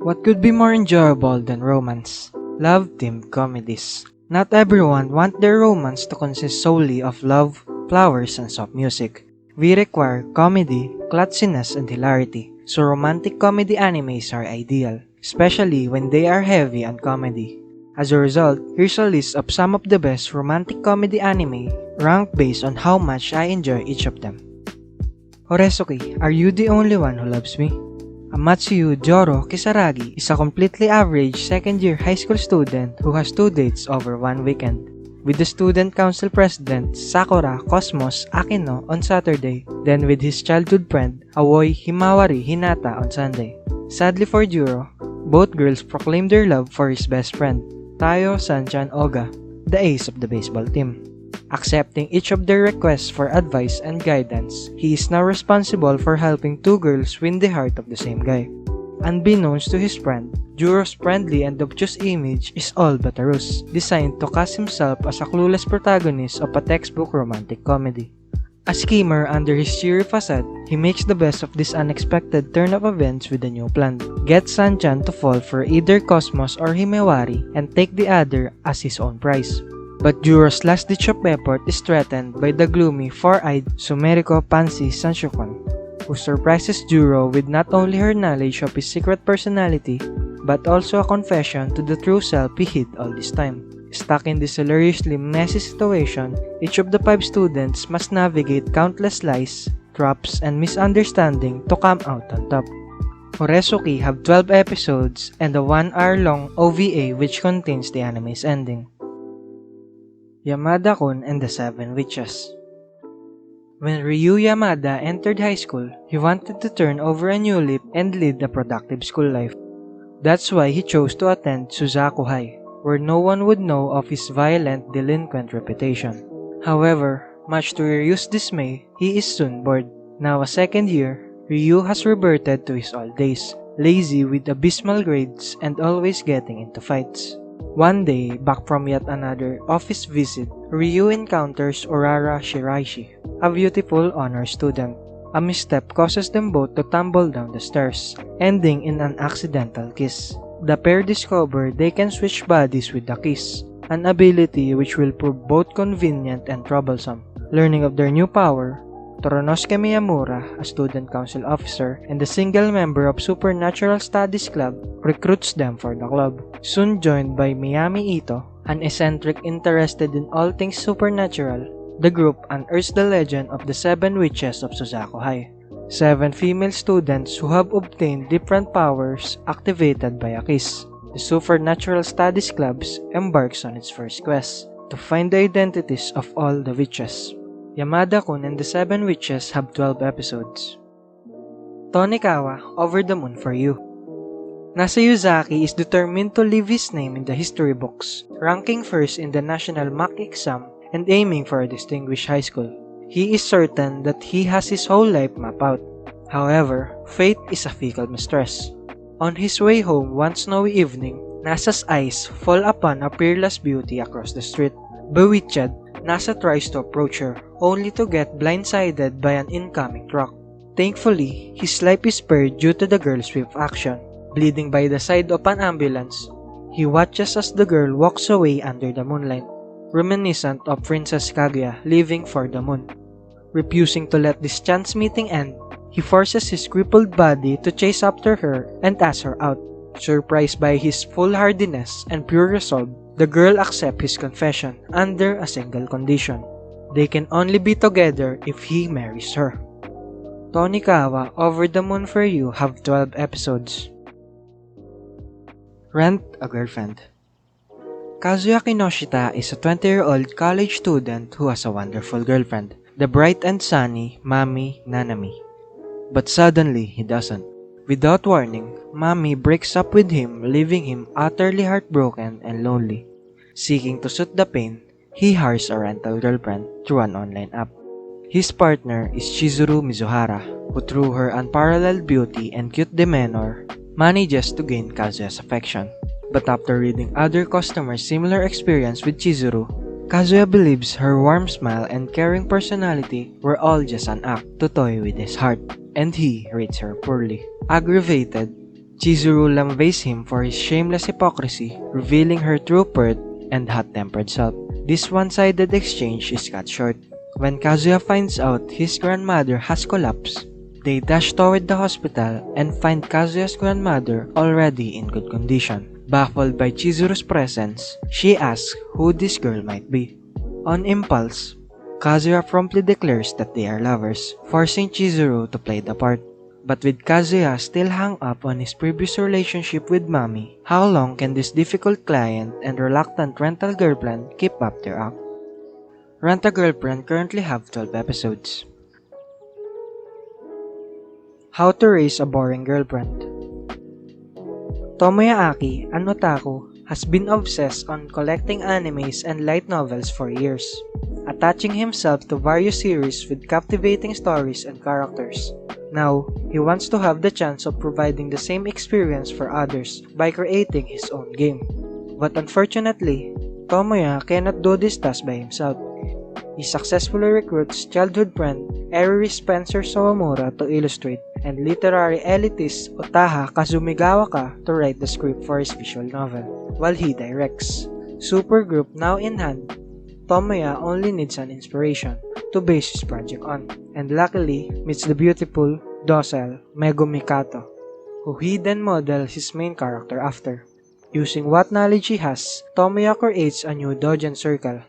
What could be more enjoyable than romance? Love-themed comedies. Not everyone want their romance to consist solely of love, flowers, and soft music. We require comedy, klutziness, and hilarity, so romantic comedy animes are ideal, especially when they are heavy on comedy. As a result, here's a list of some of the best romantic comedy anime, ranked based on how much I enjoy each of them. Horesuki, are you the only one who loves me? Amatsuyu Joro Kisaragi is a completely average second-year high school student who has two dates over one weekend, with the student council president Sakura Cosmos Akino on Saturday, then with his childhood friend Aoi Himawari Hinata on Sunday. Sadly for Juro, both girls proclaim their love for his best friend, Tayo Sanchan Oga, the ace of the baseball team. Accepting each of their requests for advice and guidance, he is now responsible for helping two girls win the heart of the same guy. Unbeknownst to his friend, Juro's friendly and obtuse image is all but a ruse, designed to cast himself as a clueless protagonist of a textbook romantic comedy. A schemer under his cheery facade, he makes the best of this unexpected turn of events with a new plan. Get Sanchan to fall for either Cosmos or Himewari and take the other as his own prize. But Juro's last-ditch of effort is threatened by the gloomy, four-eyed Sumeriko Pansy Sanshokon, who surprises Juro with not only her knowledge of his secret personality, but also a confession to the true self he hid all this time. Stuck in this hilariously messy situation, each of the 5 students must navigate countless lies, traps, and misunderstanding to come out on top. Horesuki have 12 episodes and a 1-hour-long OVA which contains the anime's ending. Yamada-kun and the Seven Witches. When Ryu Yamada entered high school, he wanted to turn over a new leaf and lead a productive school life. That's why he chose to attend Suzaku High, where no one would know of his violent delinquent reputation. However, much to Ryu's dismay, he is soon bored. Now a second year, Ryu has reverted to his old days, lazy with abysmal grades and always getting into fights. One day, back from yet another office visit, Ryu encounters Urara Shiraishi, a beautiful honor student. A misstep causes them both to tumble down the stairs, ending in an accidental kiss. The pair discover they can switch bodies with the kiss, an ability which will prove both convenient and troublesome. Learning of their new power, Toronosuke Miyamura, a student council officer and a single member of Supernatural Studies Club, recruits them for the club. Soon joined by Miyami Ito, an eccentric interested in all things supernatural, the group unearths the legend of the 7 witches of Suzaku High. 7 female students who have obtained different powers activated by a kiss. The Supernatural Studies Club embarks on its first quest, to find the identities of all the witches. Yamada-kun and the 7 Witches have 12 episodes. Tonikawa, Over the Moon for You. Nasa Yuzaki is determined to leave his name in the history books, ranking first in the national mock exam and aiming for a distinguished high school. He is certain that he has his whole life mapped out. However, fate is a fickle mistress. On his way home one snowy evening, Nasa's eyes fall upon a peerless beauty across the street. Bewitched, Nasa tries to approach her, only to get blindsided by an incoming truck. Thankfully, his life is spared due to the girl's swift action. Bleeding by the side of an ambulance, he watches as the girl walks away under the moonlight, reminiscent of Princess Kaguya leaving for the moon. Refusing to let this chance meeting end, he forces his crippled body to chase after her and ask her out. Surprised by his foolhardiness and pure resolve, the girl accepts his confession under a single condition. They can only be together if he marries her. Tonikawa, Over the Moon for You have 12 episodes. Rent a Girlfriend. Kazuya Kinoshita is a 20-year-old college student who has a wonderful girlfriend, the bright and sunny Mami Nanami. But suddenly, he doesn't. Without warning, Mami breaks up with him, leaving him utterly heartbroken and lonely. Seeking to soothe the pain, he hires a rental girlfriend through an online app. His partner is Chizuru Mizuhara, who through her unparalleled beauty and cute demeanor, manages to gain Kazuya's affection. But after reading other customers' similar experience with Chizuru, Kazuya believes her warm smile and caring personality were all just an act to toy with his heart, and he rates her poorly. Aggravated, Chizuru lambases him for his shameless hypocrisy, revealing her true worth and hot-tempered self. This one-sided exchange is cut short. When Kazuya finds out his grandmother has collapsed, they dash toward the hospital and find Kazuya's grandmother already in good condition. Baffled by Chizuru's presence, she asks who this girl might be. On impulse, Kazuya promptly declares that they are lovers, forcing Chizuru to play the part. But with Kazuya still hung up on his previous relationship with Mami, how long can this difficult client and reluctant rental girlfriend keep up their act? Rent-A-Girlfriend currently have 12 episodes. How to Raise a Boring Girlfriend. Tomoya Aki, an otaku, has been obsessed on collecting animes and light novels for years, attaching himself to various series with captivating stories and characters. Now, he wants to have the chance of providing the same experience for others by creating his own game. But unfortunately, Tomoya cannot do this task by himself. He successfully recruits childhood friend Eriri Spencer Sawamura to illustrate and literary elitist Otaha Kazumigawaka to write the script for his visual novel, while he directs. Supergroup now in hand, Tomoya only needs an inspiration to base his project on, and luckily meets the beautiful, docile Megumi Kato, who he then models his main character after. Using what knowledge he has, Tomoya creates a new doujin circle,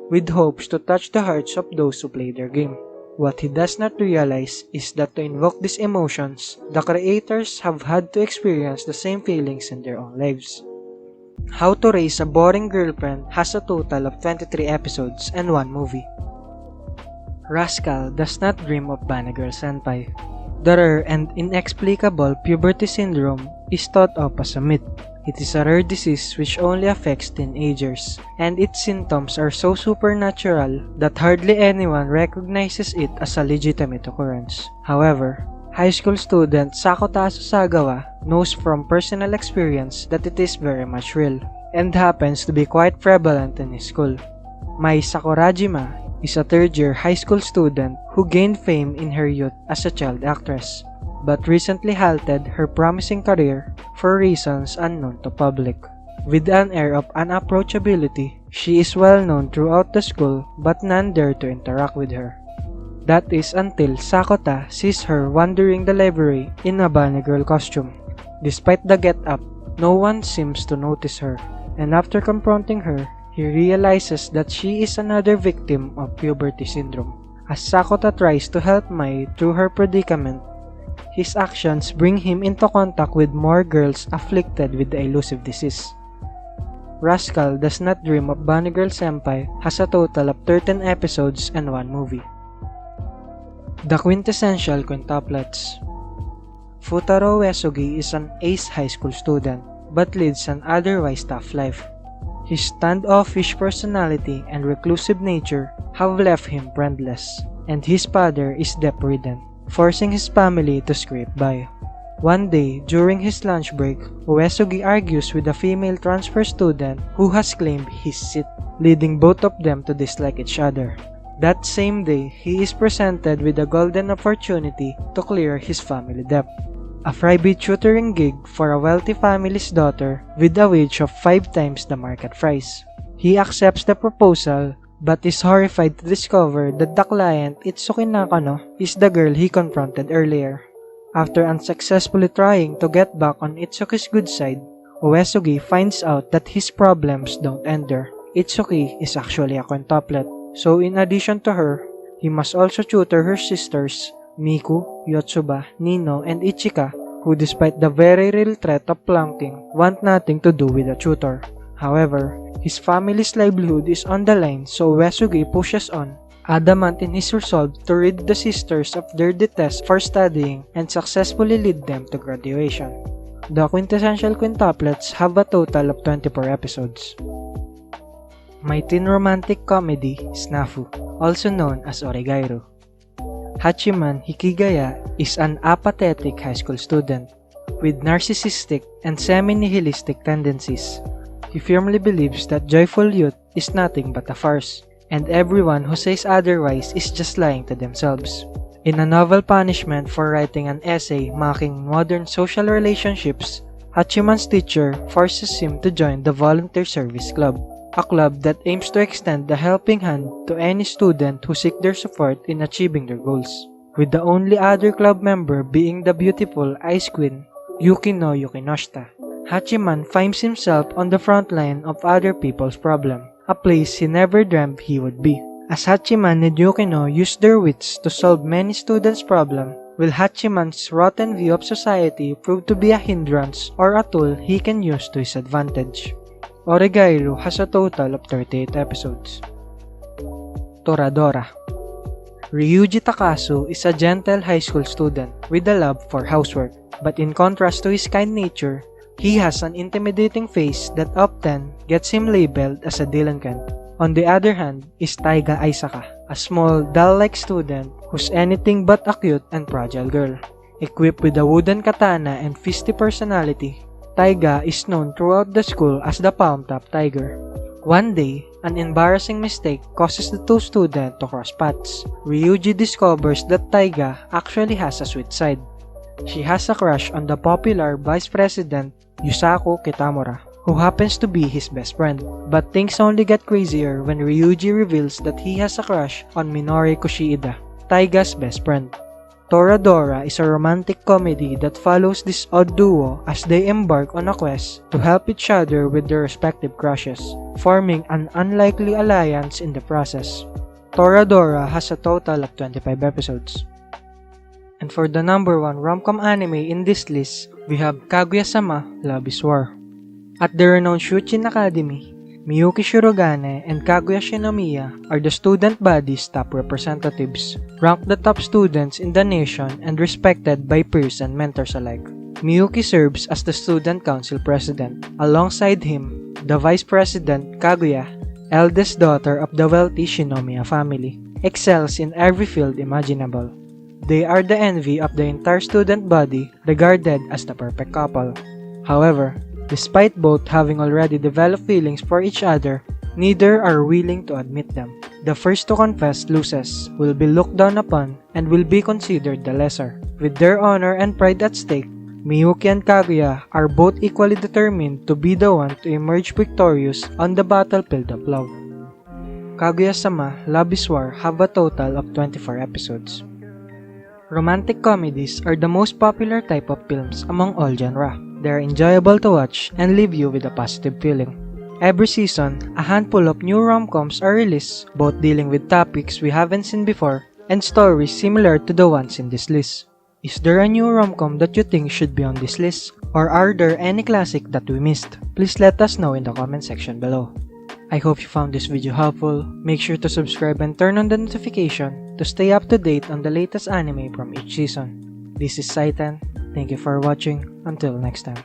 with hopes to touch the hearts of those who play their game. What he does not realize is that to invoke these emotions, the creators have had to experience the same feelings in their own lives. How to Raise a Boring Girlfriend has a total of 23 episodes and 1 movie. Rascal does not dream of Banagirl Senpai. The rare and inexplicable puberty syndrome is thought of as a myth. It is a rare disease which only affects teenagers, and its symptoms are so supernatural that hardly anyone recognizes it as a legitimate occurrence. However, high school student Sakota Asasagawa knows from personal experience that it is very much real, and happens to be quite prevalent in his school. Mai Sakurajima is a third-year high school student who gained fame in her youth as a child actress, but recently halted her promising career for reasons unknown to public. With an air of unapproachability, she is well known throughout the school but none dare to interact with her. That is until Sakota sees her wandering the library in a bunny girl costume. Despite the get-up, no one seems to notice her, and after confronting her, he realizes that she is another victim of puberty syndrome. As Sakota tries to help Mai through her predicament, his actions bring him into contact with more girls afflicted with the elusive disease. Rascal Does Not Dream of Bunny Girl Senpai has a total of 13 episodes and 1 movie. The Quintessential Quintuplets. Futaro Uesugi is an ace high school student, but leads an otherwise tough life. His standoffish personality and reclusive nature have left him friendless, and his father is debt-ridden, forcing his family to scrape by. One day, during his lunch break, Uesugi argues with a female transfer student who has claimed his seat, leading both of them to dislike each other. That same day, he is presented with a golden opportunity to clear his family debt. A private tutoring gig for a wealthy family's daughter with a wage of 5 times the market price. He accepts the proposal but is horrified to discover that the client, Itsuki Nakano, is the girl he confronted earlier. After unsuccessfully trying to get back on Itsuki's good side, Uesugi finds out that his problems don't end there. Itsuki is actually a quintuplet, so in addition to her, he must also tutor her sisters, Miku, Yotsuba, Nino, and Ichika, who despite the very real threat of plunking, want nothing to do with a tutor. However, his family's livelihood is on the line, so Uesugi pushes on, adamant in his resolve to rid the sisters of their detest for studying and successfully lead them to graduation. The Quintessential Quintuplets have a total of 24 episodes. My teen romantic comedy, Snafu, also known as Oregairu. Hachiman Hikigaya is an apathetic high school student with narcissistic and semi-nihilistic tendencies. He firmly believes that joyful youth is nothing but a farce, and everyone who says otherwise is just lying to themselves. In a novel punishment for writing an essay mocking modern social relationships, Hachiman's teacher forces him to join the Volunteer Service Club, a club that aims to extend a helping hand to any student who seek their support in achieving their goals, with the only other club member being the beautiful Ice Queen, Yukino Yukinoshita. Hachiman finds himself on the front line of other people's problem, a place he never dreamt he would be. As Hachiman and Yukino use their wits to solve many students' problems, will Hachiman's rotten view of society prove to be a hindrance or a tool he can use to his advantage? Oregairu has a total of 38 episodes. Toradora. Ryuji Takasu is a gentle high school student with a love for housework, but in contrast to his kind nature, he has an intimidating face that often gets him labeled as a delinquent. On the other hand is Taiga Aisaka, a small, doll-like student who's anything but a cute and fragile girl. Equipped with a wooden katana and feisty personality, Taiga is known throughout the school as the Palm Top Tiger. One day, an embarrassing mistake causes the two students to cross paths. Ryuji discovers that Taiga actually has a sweet side. She has a crush on the popular Vice President Yusaku Kitamura, who happens to be his best friend. But things only get crazier when Ryuji reveals that he has a crush on Minori Kushiida, Taiga's best friend. Toradora is a romantic comedy that follows this odd duo as they embark on a quest to help each other with their respective crushes, forming an unlikely alliance in the process. Toradora has a total of 25 episodes. And for the number 1 rom-com anime in this list, we have Kaguya-sama: Love is War. At the renowned Shuchin Academy, Miyuki Shirogane and Kaguya Shinomiya are the student body's top representatives, ranked the top students in the nation and respected by peers and mentors alike. Miyuki serves as the student council president. Alongside him, the vice president Kaguya, eldest daughter of the wealthy Shinomiya family, excels in every field imaginable. They are the envy of the entire student body, regarded as the perfect couple. However, despite both having already developed feelings for each other, neither are willing to admit them. The first to confess loses, will be looked down upon, and will be considered the lesser. With their honor and pride at stake, Miyuki and Kaguya are both equally determined to be the one to emerge victorious on the battlefield of love. Kaguya-sama: Love is War have a total of 24 episodes. Romantic comedies are the most popular type of films among all genre. They are enjoyable to watch and leave you with a positive feeling. Every season, a handful of new rom-coms are released, both dealing with topics we haven't seen before and stories similar to the ones in this list. Is there a new rom-com that you think should be on this list? Or are there any classic that we missed? Please let us know in the comment section below. I hope you found this video helpful. Make sure to subscribe and turn on the notification to stay up to date on the latest anime from each season. This is Saitan. Thank you for watching. Until next time.